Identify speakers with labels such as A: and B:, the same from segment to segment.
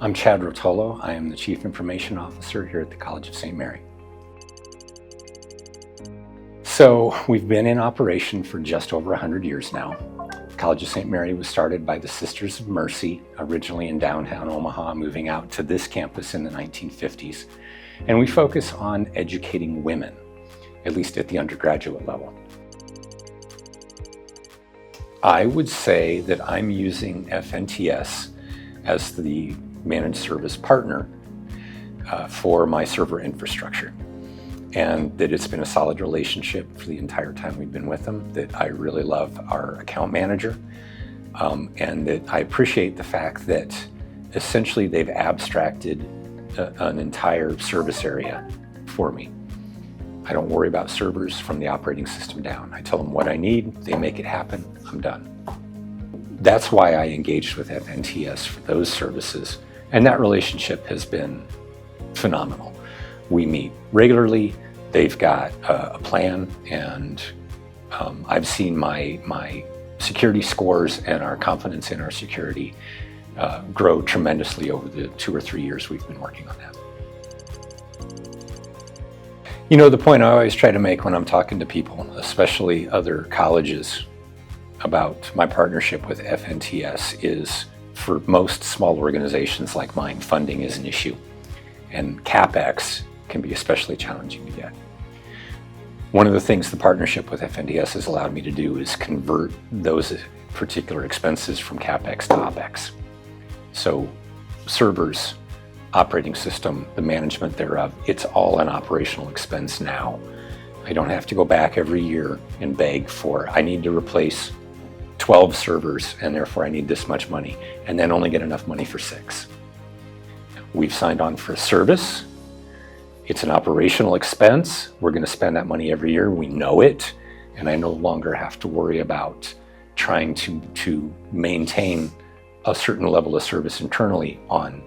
A: I'm Chad Rotolo. I am the Chief Information Officer here at the College of St. Mary. So we've been in operation for just over 100 years now. The College of St. Mary was started by the Sisters of Mercy, originally in downtown Omaha, moving out to this campus in the 1950s. And we focus on educating women, at least at the undergraduate level. I would say that I'm using FNTS as the managed service partner for my server infrastructure, and that it's been a solid relationship for the entire time we've been with them, that I really love our account manager, and that I appreciate the fact that essentially they've abstracted an entire service area for me. I don't worry about servers from the operating system down. I tell them what I need, they make it happen, I'm done. That's why I engaged with FNTS for those services, and that relationship has been phenomenal. We meet regularly, they've got a plan, and I've seen my security scores and our confidence in our security grow tremendously over the 2 or 3 years we've been working on that. You know, the point I always try to make when I'm talking to people, especially other colleges, about my partnership with FNTS is, for most small organizations like mine, funding is an issue, and CapEx can be especially challenging to get. One of the things the partnership with FNTS has allowed me to do is convert those particular expenses from CapEx to OpEx. So servers, operating system, the management thereof, it's all an operational expense now. I don't have to go back every year and beg for, I need to replace 12 servers and therefore I need this much money, and then only get enough money for 6. We've signed on for a service. It's an operational expense. We're going to spend that money every year. We know it, and I no longer have to worry about trying to maintain a certain level of service internally on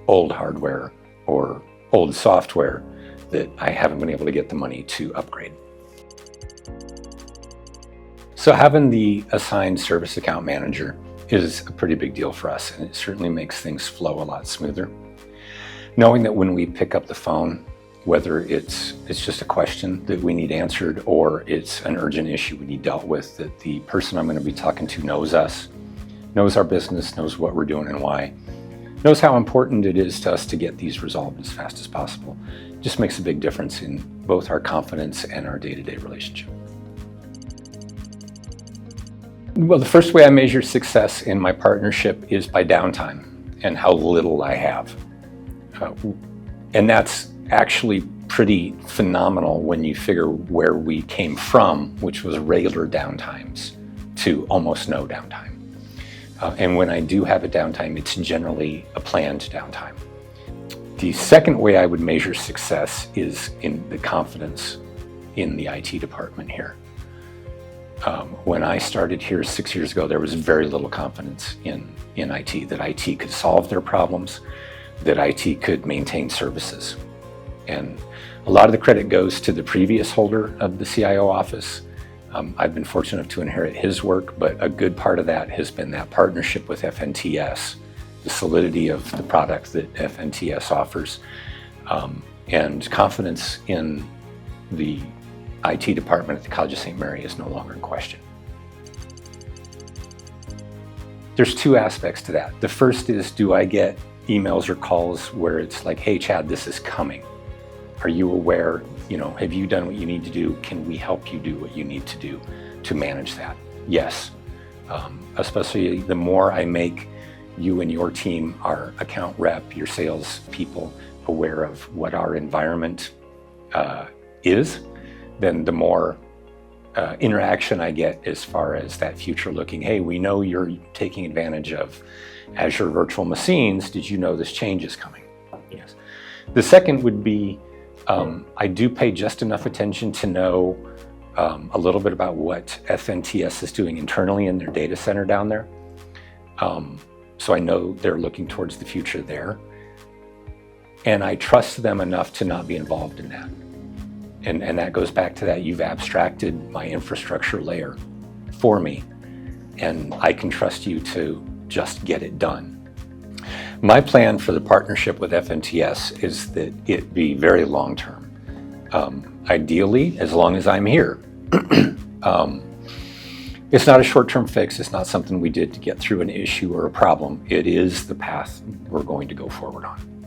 A: old hardware or old software that I haven't been able to get the money to upgrade. So having the assigned service account manager is a pretty big deal for us, and it certainly makes things flow a lot smoother. Knowing that when we pick up the phone, whether it's just a question that we need answered or it's an urgent issue we need dealt with, that the person I'm going to be talking to knows us, knows our business, knows what we're doing and why, knows how important it is to us to get these resolved as fast as possible. It just makes a big difference in both our confidence and our day-to-day relationship. Well, the first way I measure success in my partnership is by downtime and how little I have. And that's actually pretty phenomenal when you figure where we came from, which was regular downtimes, to almost no downtime. And when I do have a downtime, it's generally a planned downtime. The second way I would measure success is in the confidence in the IT department here. When I started here 6 years ago, there was very little confidence in IT, that IT could solve their problems, that IT could maintain services. And a lot of the credit goes to the previous holder of the CIO office. I've been fortunate enough to inherit his work, but a good part of that has been that partnership with FNTS, the solidity of the product that FNTS offers, and confidence in the IT department at the College of St. Mary is no longer in question. There's 2 aspects to that. The first is, do I get emails or calls where it's like, hey Chad, this is coming. Are you aware? You know, have you done what you need to do? Can we help you do what you need to do to manage that? Yes. Especially the more I make you and your team, our account rep, your sales people, aware of what our environment is, then the more interaction I get as far as that future looking, hey, we know you're taking advantage of Azure virtual machines. Did you know this change is coming? Yes. The second would be, I do pay just enough attention to know a little bit about what FNTS is doing internally in their data center down there. So I know they're looking towards the future there. And I trust them enough to not be involved in that. And that goes back to that, you've abstracted my infrastructure layer for me, and I can trust you to just get it done. My plan for the partnership with FNTS is that it be very long-term. Ideally, as long as I'm here. It's not a short-term fix. It's not something we did to get through an issue or a problem. It is the path we're going to go forward on.